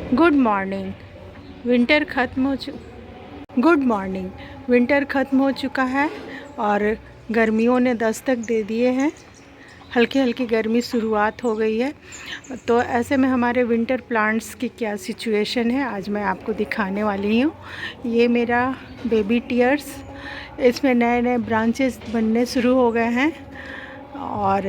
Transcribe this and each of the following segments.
Good morning. Winter ख़त्म हो चु गुड मॉर्निंग। विंटर ख़त्म हो चुका है और गर्मियों ने दस्तक दे दिए हैं। हल्की हल्की गर्मी शुरुआत हो गई है। तो ऐसे में हमारे विंटर प्लांट्स की क्या सिचुएशन है आज मैं आपको दिखाने वाली हूँ। ये मेरा बेबी टियर्स, इसमें नए नए ब्रांचेस बनने शुरू हो गए हैं और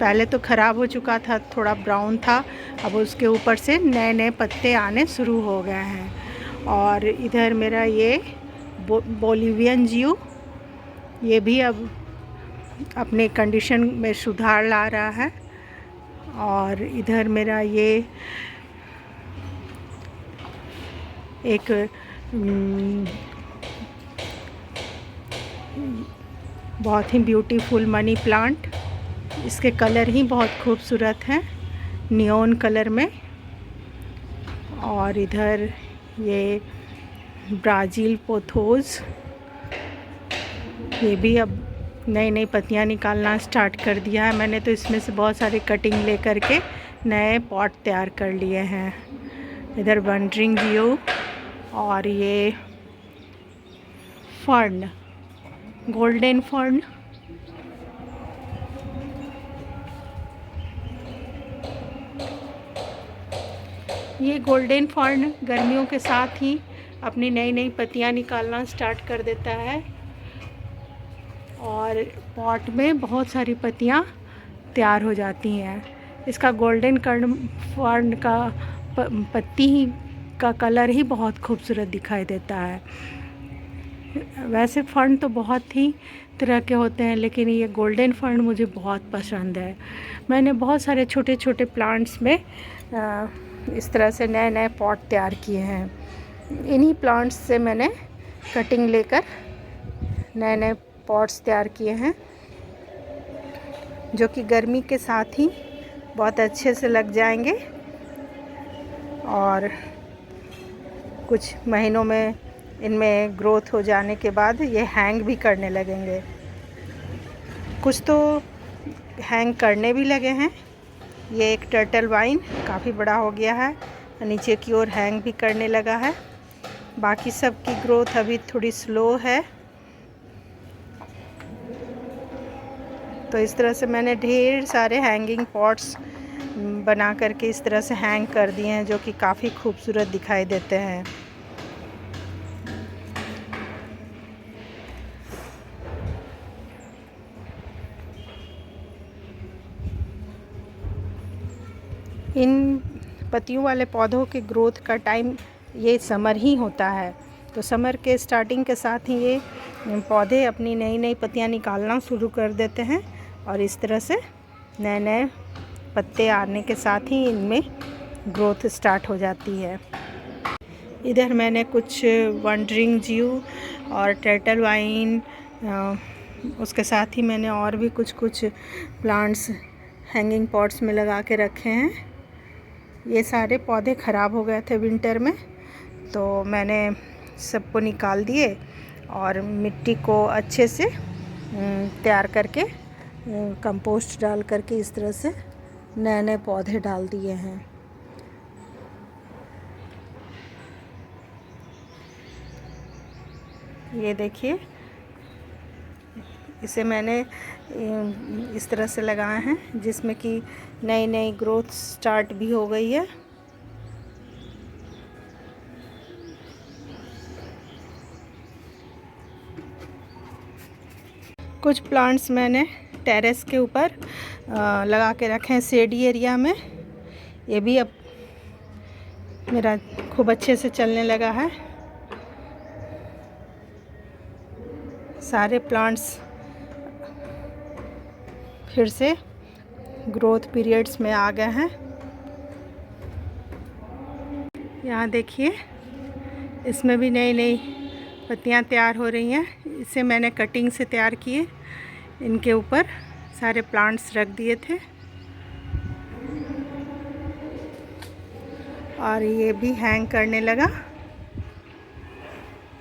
पहले तो ख़राब हो चुका था, थोड़ा ब्राउन था, अब उसके ऊपर से नए नए पत्ते आने शुरू हो गए हैं। और इधर मेरा ये बोलिवियन जियो, ये भी अब अपने कंडीशन में सुधार ला रहा है। और इधर मेरा ये एक बहुत ही ब्यूटीफुल मनी प्लांट, इसके कलर ही बहुत खूबसूरत हैं, नियॉन कलर में। और इधर ये ब्राज़ील पोथोस, ये भी अब नई नई पत्तियां निकालना स्टार्ट कर दिया है मैंने, तो इसमें से बहुत सारे कटिंग ले करके नए पॉट तैयार कर लिए हैं। इधर वंडरिंग जियो और ये फर्न, गोल्डन फर्न, ये गोल्डन फर्न गर्मियों के साथ ही अपनी नई नई पत्तियां निकालना स्टार्ट कर देता है और पॉट में बहुत सारी पत्तियां तैयार हो जाती हैं। इसका गोल्डन फर्न का पत्ती ही का कलर ही बहुत खूबसूरत दिखाई देता है। वैसे फर्न तो बहुत ही तरह के होते हैं, लेकिन ये गोल्डन फर्न मुझे बहुत पसंद है। मैंने बहुत सारे छोटे छोटे प्लांट्स में इस तरह से नए नए पॉट तैयार किए हैं। इन्हीं प्लांट्स से मैंने कटिंग लेकर नए नए पॉट्स तैयार किए हैं, जो कि गर्मी के साथ ही बहुत अच्छे से लग जाएंगे और कुछ महीनों में इनमें ग्रोथ हो जाने के बाद ये हैंग भी करने लगेंगे। कुछ तो हैंग करने भी लगे हैं। ये एक टर्टल वाइन काफ़ी बड़ा हो गया है, नीचे की ओर हैंग भी करने लगा है। बाकी सब की ग्रोथ अभी थोड़ी स्लो है। तो इस तरह से मैंने ढेर सारे हैंगिंग पॉट्स बना करके इस तरह से हैंग कर दिए हैं, जो कि काफ़ी खूबसूरत दिखाई देते हैं। इन पत्तियों वाले पौधों के ग्रोथ का टाइम ये समर ही होता है, तो समर के स्टार्टिंग के साथ ही ये पौधे अपनी नई नई पत्तियां निकालना शुरू कर देते हैं और इस तरह से नए नए पत्ते आने के साथ ही इनमें ग्रोथ स्टार्ट हो जाती है। इधर मैंने कुछ वंडरिंग जियो और टर्टल वाइन, उसके साथ ही मैंने और भी कुछ प्लांट्स हैंगिंग पॉट्स में लगा के रखे हैं। ये सारे पौधे ख़राब हो गए थे विंटर में, तो मैंने सबको निकाल दिए और मिट्टी को अच्छे से तैयार करके कंपोस्ट डाल करके इस तरह से नए नए पौधे डाल दिए हैं। ये देखिए, इसे मैंने इस तरह से लगाए हैं जिसमें कि नई नई ग्रोथ स्टार्ट भी हो गई है। कुछ प्लांट्स मैंने टेरेस के ऊपर लगा के रखे हैं शेडी एरिया में। ये भी अब मेरा खूब अच्छे से चलने लगा है। सारे प्लांट्स फिर से ग्रोथ पीरियड्स में आ गए हैं। यहाँ देखिए, इसमें भी नई नई पत्तियाँ तैयार हो रही हैं। इसे मैंने कटिंग से तैयार किए, इनके ऊपर सारे प्लांट्स रख दिए थे और ये भी हैंग करने लगा।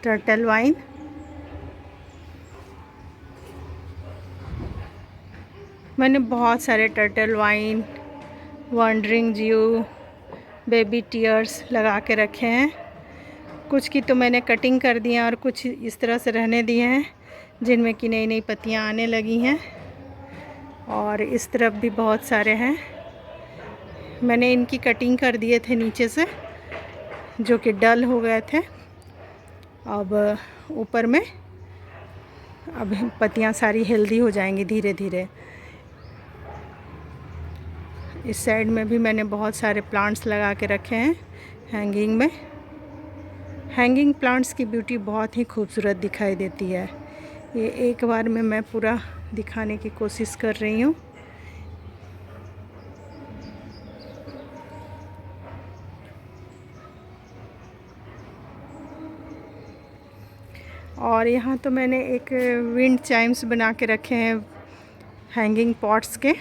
टर्टल वाइन, मैंने बहुत सारे टर्टल वाइन, वंडरिंग जियो, बेबी टीयर्स लगा के रखे हैं। कुछ की तो मैंने कटिंग कर दी है और कुछ इस तरह से रहने दिए हैं जिनमें कि नई नई पत्तियां आने लगी हैं। और इस तरफ भी बहुत सारे हैं। मैंने इनकी कटिंग कर दिए थे नीचे से, जो कि डल हो गए थे। अब ऊपर में अब पत्तियां सारी हेल्दी हो जाएंगी धीरे धीरे। इस साइड में भी मैंने बहुत सारे प्लांट्स लगा के रखे हैं हैंगिंग में। हैंगिंग प्लांट्स की ब्यूटी बहुत ही खूबसूरत दिखाई देती है। ये एक बार में मैं पूरा दिखाने की कोशिश कर रही हूँ। और यहाँ तो मैंने एक विंड चाइम्स बना के रखे हैं हैंगिंग पॉट्स के।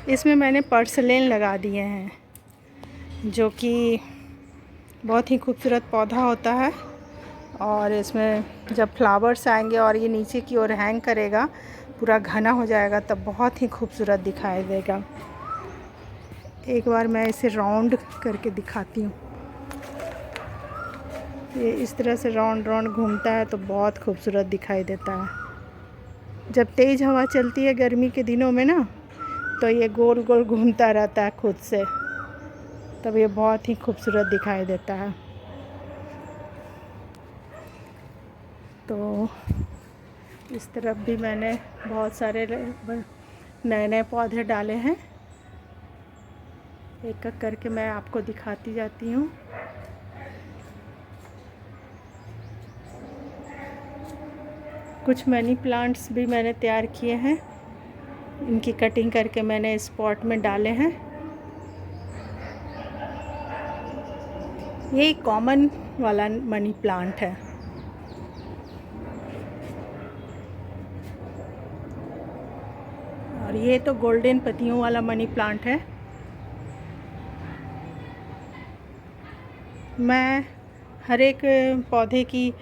इसमें मैंने पर्सलेन लगा दिए हैं, जो कि बहुत ही खूबसूरत पौधा होता है। और इसमें जब फ्लावर्स आएंगे और ये नीचे की ओर हैंग करेगा, पूरा घना हो जाएगा, तब बहुत ही खूबसूरत दिखाई देगा। एक बार मैं इसे राउंड करके दिखाती हूँ। ये इस तरह से राउंड राउंड घूमता है तो बहुत खूबसूरत दिखाई देता है। जब तेज़ हवा चलती है गर्मी के दिनों में ना, तो ये गोल गोल घूमता रहता है खुद से, तब ये बहुत ही खूबसूरत दिखाई देता है। तो इस तरफ भी मैंने बहुत सारे नए नए पौधे डाले हैं। एक एक करके मैं आपको दिखाती जाती हूँ। कुछ मनी प्लांट्स भी मैंने तैयार किए हैं। इनकी कटिंग करके मैंने इस पॉट में डाले हैं। ये कॉमन वाला मनी प्लांट है। और ये तो गोल्डन पत्तियों वाला मनी प्लांट है। मैं हर एक पौधे की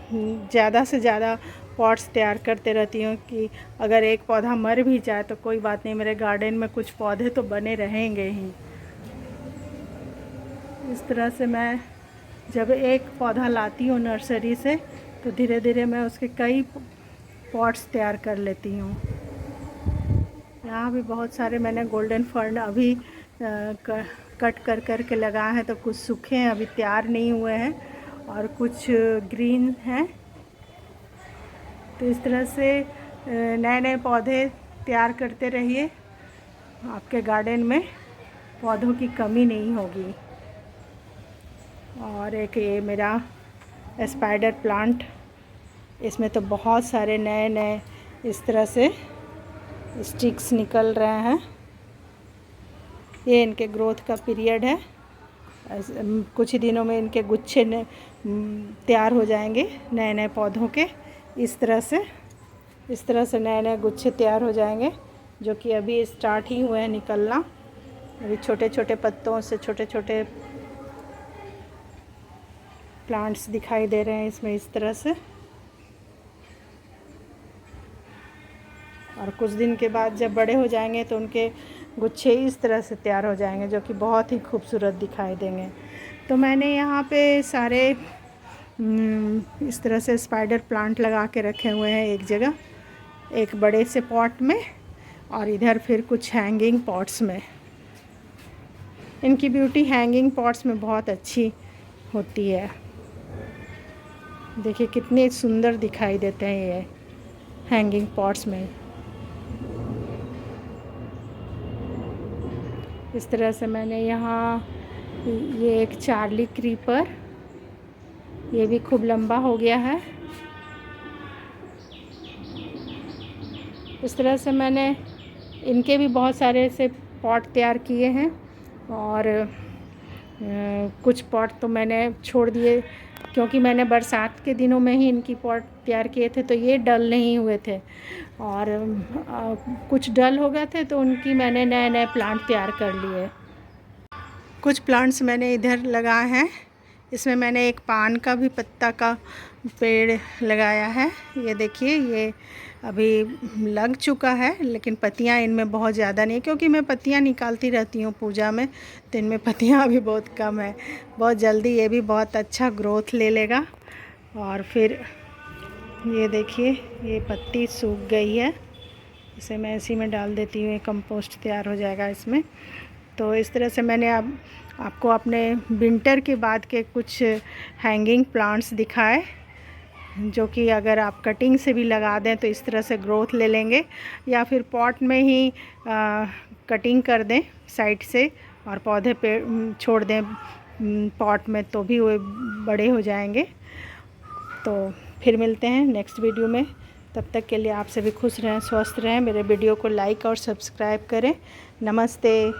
ज़्यादा से ज़्यादा पॉट्स तैयार करते रहती हूँ कि अगर एक पौधा मर भी जाए तो कोई बात नहीं, मेरे गार्डन में कुछ पौधे तो बने रहेंगे ही। इस तरह से मैं जब एक पौधा लाती हूँ नर्सरी से, तो धीरे धीरे मैं उसके कई पॉट्स तैयार कर लेती हूँ। यहाँ भी बहुत सारे मैंने गोल्डन फर्न अभी कट कर के लगाए हैं, तो कुछ सूखे हैं, अभी तैयार नहीं हुए हैं, और कुछ ग्रीन हैं। तो इस तरह से नए नए पौधे तैयार करते रहिए, आपके गार्डन में पौधों की कमी नहीं होगी। और एक ये मेरा स्पाइडर प्लांट, इसमें तो बहुत सारे नए नए इस तरह से स्टिक्स निकल रहे हैं। ये इनके ग्रोथ का पीरियड है। कुछ ही दिनों में इनके गुच्छे तैयार हो जाएंगे नए नए पौधों के। इस तरह से नए नए गुच्छे तैयार हो जाएंगे, जो कि अभी स्टार्ट ही हुए हैं निकलना। अभी छोटे छोटे पत्तों से छोटे छोटे प्लांट्स दिखाई दे रहे हैं इसमें इस तरह से। और कुछ दिन के बाद जब बड़े हो जाएंगे तो उनके गुच्छे इस तरह से तैयार हो जाएंगे, जो कि बहुत ही खूबसूरत दिखाई देंगे। तो मैंने यहाँ पे सारे इस तरह से स्पाइडर प्लांट लगा के रखे हुए हैं एक जगह, एक बड़े से पॉट में, और इधर फिर कुछ हैंगिंग पॉट्स में। इनकी ब्यूटी हैंगिंग पॉट्स में बहुत अच्छी होती है। देखिए कितने सुंदर दिखाई देते हैं ये हैंगिंग पॉट्स में। इस तरह से मैंने यहाँ ये एक चार्ली क्रीपर, ये भी खूब लंबा हो गया है। इस तरह से मैंने इनके भी बहुत सारे ऐसे पॉट तैयार किए हैं, और कुछ पॉट तो मैंने छोड़ दिए, क्योंकि मैंने बरसात के दिनों में ही इनकी पॉट तैयार किए थे, तो ये डल नहीं हुए थे, और कुछ डल हो गए थे, तो उनकी मैंने नए नए प्लांट तैयार कर लिए। कुछ प्लांट्स मैंने इधर लगाए हैं। इसमें मैंने एक पान का भी पत्ता का पेड़ लगाया है। ये देखिए, ये अभी लग चुका है, लेकिन पत्तियां इनमें बहुत ज़्यादा नहीं, क्योंकि मैं पत्तियां निकालती रहती हूँ पूजा में, तो इनमें पत्तियां अभी बहुत कम है। बहुत जल्दी ये भी बहुत अच्छा ग्रोथ ले लेगा। और फिर ये देखिए, ये पत्ती सूख गई है, इसे मैं इसी में डाल देती हूँ, कंपोस्ट तैयार हो जाएगा इसमें। तो इस तरह से मैंने अब आपको अपने विंटर के बाद के कुछ हैंगिंग प्लांट्स दिखाए, जो कि अगर आप कटिंग से भी लगा दें तो इस तरह से ग्रोथ ले लेंगे, या फिर पॉट में ही कटिंग कर दें साइड से और पौधे पे छोड़ दें पॉट में, तो भी वो बड़े हो जाएंगे। तो फिर मिलते हैं नेक्स्ट वीडियो में, तब तक के लिए आप सभी खुश रहें, स्वस्थ रहें। मेरे वीडियो को लाइक और सब्सक्राइब करें। नमस्ते।